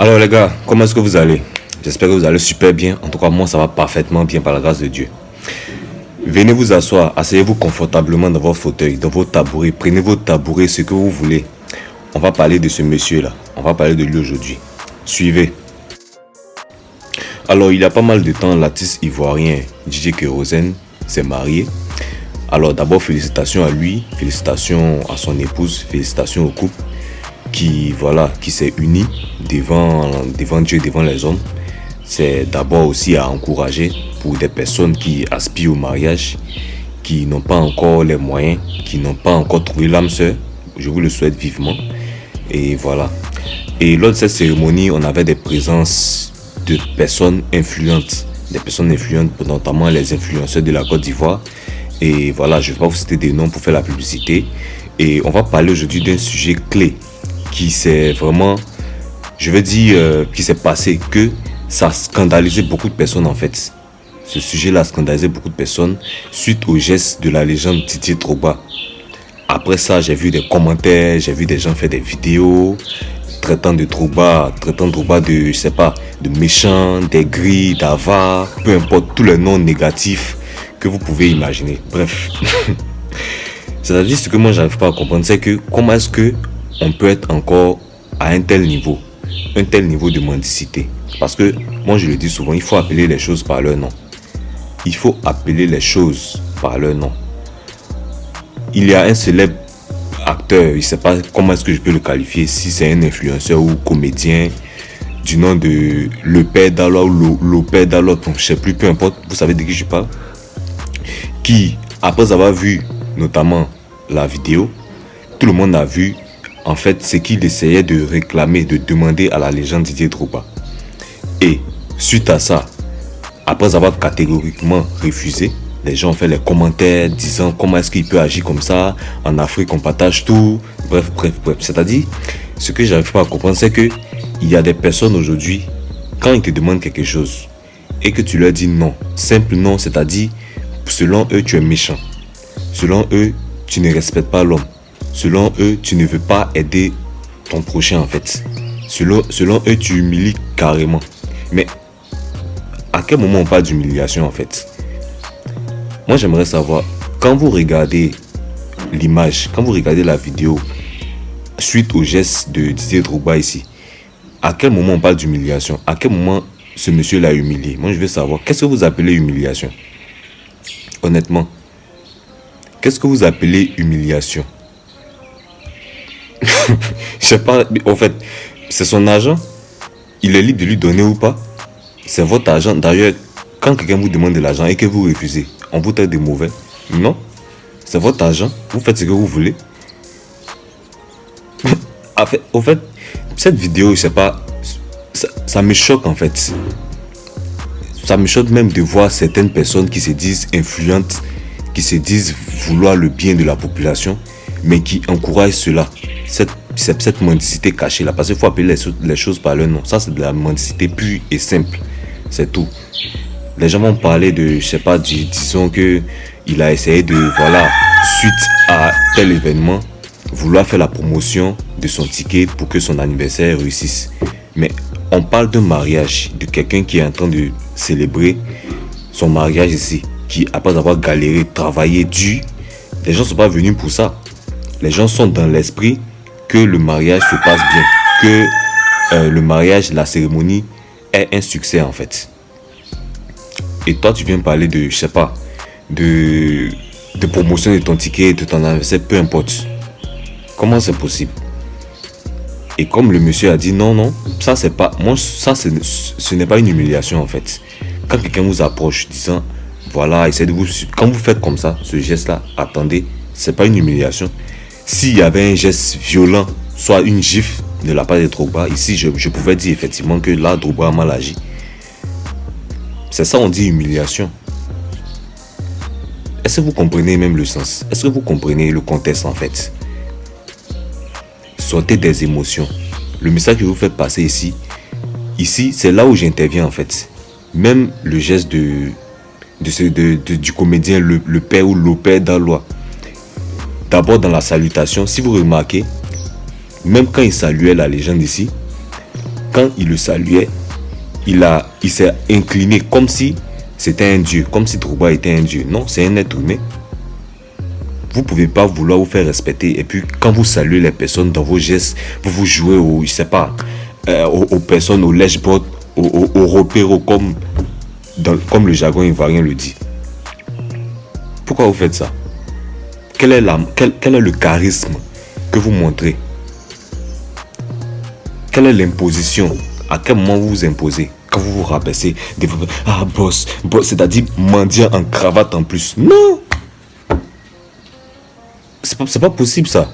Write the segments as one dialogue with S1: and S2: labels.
S1: Alors les gars, comment est-ce que vous allez? J'espère que vous allez super bien. En tout cas, moi ça va parfaitement bien par la grâce de Dieu. Venez vous asseoir, asseyez-vous confortablement dans votre fauteuil, dans vos tabourets. Prenez vos tabourets, ce que vous voulez. On va parler de ce monsieur-là. On va parler de lui aujourd'hui. Suivez. Alors, il y a pas mal de temps, l'artiste ivoirien DJ Kérosène s'est marié. Alors d'abord, félicitations à lui, félicitations à son épouse, félicitations au couple qui s'est uni devant Dieu, devant les hommes. C'est d'abord aussi à encourager pour des personnes qui aspirent au mariage, qui n'ont pas encore les moyens, qui n'ont pas encore trouvé l'âme sœur. Je vous le souhaite vivement. Et voilà. Et lors de cette cérémonie, on avait des présences de personnes influentes. Des personnes influentes, notamment les influenceurs de la Côte d'Ivoire. Et voilà, je ne vais pas vous citer des noms pour faire la publicité. Et on va parler aujourd'hui d'un sujet clé qui s'est vraiment, qui s'est passé, que ça a scandalisé beaucoup de personnes en fait. Ce sujet-là a scandalisé beaucoup de personnes suite au geste de la légende Didier Drogba. Après ça, j'ai vu des commentaires, j'ai vu des gens faire des vidéos traitant Drogba de, je sais pas, de méchant, d'aigri, d'avare, peu importe, tous les noms négatifs que vous pouvez imaginer. Bref. C'est-à-dire, ce que moi j'arrive pas à comprendre, c'est que comment est-ce que on peut être encore à un tel niveau de mendicité. Parce que moi je le dis souvent, il faut appeler les choses par leur nom. Il faut appeler les choses par leur nom. Il y a un célèbre acteur, je ne sais pas comment est-ce que je peux le qualifier, si c'est un influenceur ou comédien, du nom de Le Père Dalois ou Lopère Dalois, je ne sais plus, peu importe, vous savez de qui je parle, qui, après avoir vu notamment la vidéo, tout le monde a vu en fait ce qu'il essayait de réclamer, de demander à la légende Didier Drogba. Et suite à ça, après avoir catégoriquement refusé, les gens ont fait les commentaires disant comment est-ce qu'il peut agir comme ça, en Afrique on partage tout, bref. C'est-à-dire, ce que j'arrive pas à comprendre, c'est que il y a des personnes aujourd'hui, quand ils te demandent quelque chose et que tu leur dis non, simple non, c'est-à-dire selon eux tu es méchant, selon eux tu ne respectes pas l'homme, selon eux tu ne veux pas aider ton prochain en fait, selon eux tu humilies carrément. Mais à quel moment on parle d'humiliation en fait? Moi j'aimerais savoir, quand vous regardez l'image, quand vous regardez la vidéo suite au geste de Didier Drogba ici, à quel moment on parle d'humiliation? À quel moment ce monsieur l'a humilié? Moi je veux savoir, qu'est-ce que vous appelez humiliation? Honnêtement, qu'est-ce que vous appelez humiliation? Je sais pas, en fait, c'est son argent. Il est libre de lui donner ou pas. C'est votre argent. D'ailleurs, quand quelqu'un vous demande de l'argent et que vous refusez, on vous traite de mauvais. Non, c'est votre argent. Vous faites ce que vous voulez. Au fait, cette vidéo, je sais pas, ça me choque en fait. Ça me choque même de voir certaines personnes qui se disent influentes, qui se disent vouloir le bien de la population, mais qui encouragent cela. Cette mendicité cachée là, parce qu'il faut appeler les choses par leur nom. Ça c'est de la mendicité pure et simple, c'est tout. Les gens vont parler de, je sais pas, disons que il a essayé de, voilà, suite à tel événement, vouloir faire la promotion de son ticket pour que son anniversaire réussisse. Mais on parle d'un mariage, de quelqu'un qui est en train de célébrer son mariage ici, qui après avoir galéré, travaillé dur, les gens ne sont pas venus pour ça. Les gens sont dans l'esprit que le mariage se passe bien, que le mariage, la cérémonie est un succès en fait. Et toi tu viens parler de, je sais pas, de promotion de ton ticket, de ton anniversaire, peu importe. Comment c'est possible? Et comme le monsieur a dit non, ça c'est pas, moi ça ce n'est pas une humiliation en fait. Quand quelqu'un vous approche disant voilà, essayez de vous, quand vous faites comme ça, ce geste là, attendez, c'est pas une humiliation. S'il y avait un geste violent, soit une gifle de la part de Drogba, ici je pouvais dire effectivement que là Drogba a mal agi. C'est ça on dit humiliation. Est-ce que vous comprenez même le sens? Est-ce que vous comprenez le contexte en fait? Sortez des émotions. Le message que vous faites passer ici c'est là où j'interviens en fait. Même le geste du comédien le père ou Lopère Dalois. D'abord dans la salutation, si vous remarquez, même quand il saluait la légende ici, quand il le saluait, il s'est incliné comme si c'était un dieu, comme si Drogba était un dieu. Non, c'est un être humain. Vous ne pouvez pas vouloir vous faire respecter et puis quand vous saluez les personnes dans vos gestes, vous jouez au, je sais pas, aux personnes, au lèche-bottes, au repéro comme le jargon ivoirien le dit. Pourquoi vous faites ça? Quel est le charisme que vous montrez? Quelle est l'imposition? À quel moment vous vous imposez? Quand vous vous rabaissez, ah boss, c'est-à-dire mendiant en cravate en plus. Non! C'est pas possible ça.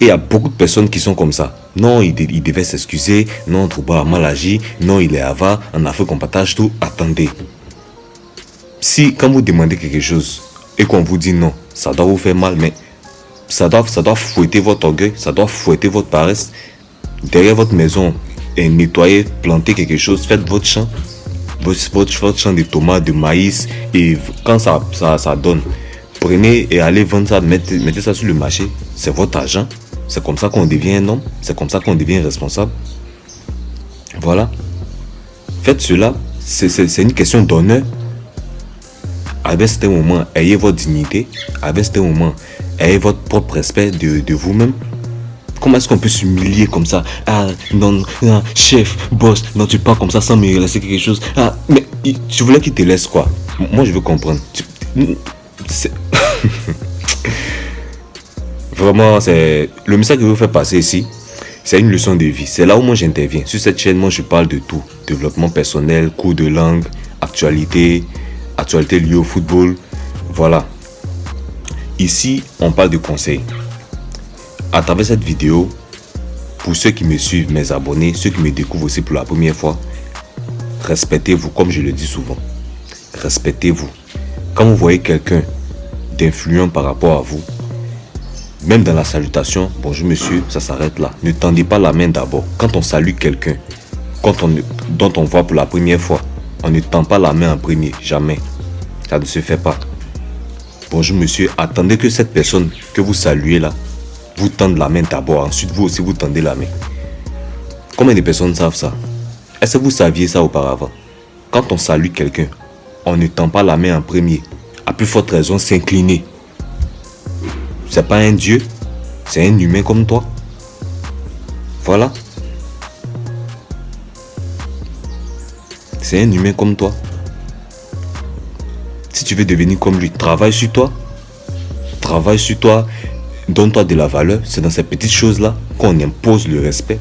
S1: Et il y a beaucoup de personnes qui sont comme ça. Non, il devait s'excuser. Non, Drogba a mal agi. Non, il est avare. En Afrique, on partage tout. Attendez. Si, quand vous demandez quelque chose et qu'on vous dit non, ça doit vous faire mal, mais ça doit fouetter votre orgueil, ça doit fouetter votre paresse. Derrière votre maison, et nettoyer, planter quelque chose, faites votre champ. Votre champ de tomates, de maïs. Et quand ça donne, prenez et allez vendre ça, mettez ça sur le marché. C'est votre argent. C'est comme ça qu'on devient un homme. C'est comme ça qu'on devient responsable. Voilà. Faites cela. C'est une question d'honneur. À un certain moment, ayez votre dignité. À un certain moment, ayez votre propre respect de vous-même. Comment est-ce qu'on peut s'humilier comme ça? Ah non, chef, boss, non, tu parles comme ça sans me laisser quelque chose. Ah, mais tu voulais qu'il te laisse quoi? Moi, je veux comprendre. Vraiment, c'est le message que je veux faire passer ici. C'est une leçon de vie. C'est là où moi j'interviens. Sur cette chaîne, moi je parle de tout. Développement personnel, cours de langue, actualité liée au football. Voilà. Ici, on parle de conseils. À travers cette vidéo, pour ceux qui me suivent, mes abonnés, ceux qui me découvrent aussi pour la première fois, respectez-vous, comme je le dis souvent. Respectez-vous. Quand vous voyez quelqu'un d'influent par rapport à vous, même dans la salutation, bonjour monsieur, ça s'arrête là. Ne tendez pas la main d'abord. Quand on salue quelqu'un, dont on voit pour la première fois, on ne tend pas la main en premier, jamais. Ça ne se fait pas. Bonjour monsieur, attendez que cette personne que vous saluez là, vous tende la main d'abord. Ensuite, vous aussi, vous tendez la main. Combien de personnes savent ça? Est-ce que vous saviez ça auparavant? Quand on salue quelqu'un, on ne tend pas la main en premier. À plus forte raison, s'incliner. C'est pas un dieu, c'est un humain comme toi. Voilà. C'est un humain comme toi. Si tu veux devenir comme lui, travaille sur toi. Travaille sur toi. Donne-toi de la valeur. C'est dans ces petites choses-là qu'on impose le respect.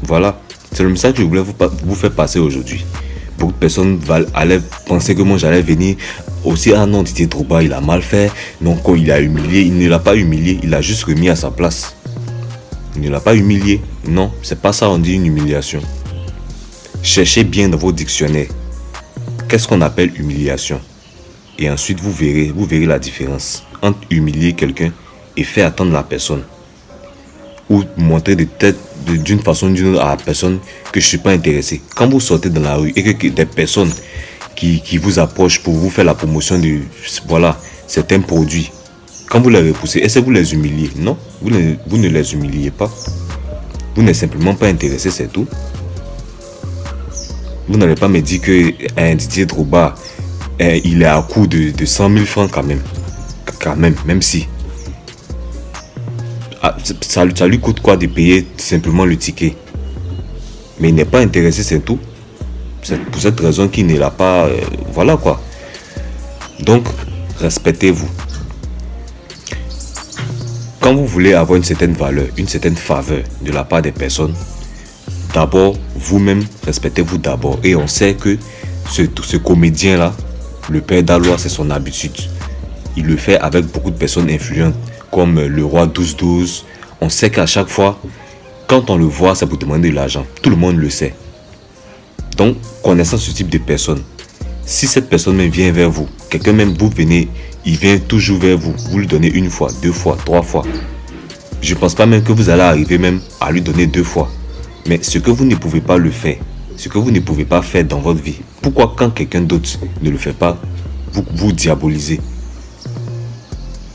S1: Voilà. C'est le message que je voulais vous faire passer aujourd'hui. Beaucoup de personnes allaient penser que moi j'allais venir aussi. Ah non, Didier Drogba, il a mal fait. Non, quand il a humilié, il ne l'a pas humilié. Il a juste remis à sa place. Il ne l'a pas humilié. Non, c'est pas ça on dit une humiliation. Cherchez bien dans vos dictionnaires. Qu'est-ce qu'on appelle humiliation? Et ensuite vous verrez la différence entre humilier quelqu'un et faire attendre la personne. Ou montrer d'une façon ou d'une autre à la personne que je ne suis pas intéressé. Quand vous sortez dans la rue et que des personnes qui vous approchent pour vous faire la promotion de certains produits, quand vous les repoussez, est-ce que vous les humiliez? Non, vous ne les humiliez pas. Vous n'êtes simplement pas intéressé, c'est tout. Vous n'allez pas me dire que Didier Drogba, il est à coût de 100 000 francs quand même. Même si. Ça lui coûte quoi de payer simplement le ticket? Mais il n'est pas intéressé, c'est tout. C'est pour cette raison qu'il ne l'a pas. Voilà quoi. Donc, respectez-vous. Quand vous voulez avoir une certaine valeur, une certaine faveur de la part des personnes, d'abord, vous-même, respectez-vous d'abord. Et on sait que ce comédien-là, le père d'Alois, c'est son habitude. Il le fait avec beaucoup de personnes influentes, comme le roi 12-12. On sait qu'à chaque fois, quand on le voit, c'est pour demander de l'argent. Tout le monde le sait. Donc, connaissant ce type de personne, si cette personne même vient vers vous, quelqu'un même vous venez, il vient toujours vers vous, vous lui donnez une fois, deux fois, trois fois. Je ne pense pas même que vous allez arriver même à lui donner 2 fois. Mais ce que vous ne pouvez pas le faire, ce que vous ne pouvez pas faire dans votre vie, pourquoi quand quelqu'un d'autre ne le fait pas, vous diabolisez?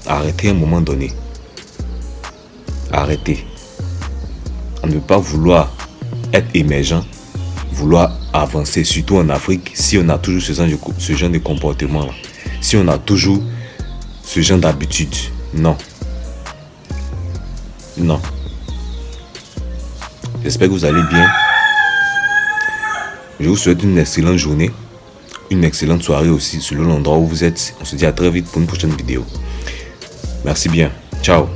S1: Arrêtez à un moment donné. Arrêtez. à ne pas vouloir être émergent, vouloir avancer, surtout en Afrique, si on a toujours ce genre de comportement-là. Si on a toujours ce genre d'habitude. Non. Non. J'espère que vous allez bien. Je vous souhaite une excellente journée, une excellente soirée aussi, selon l'endroit où vous êtes. On se dit à très vite pour une prochaine vidéo. Merci bien. Ciao.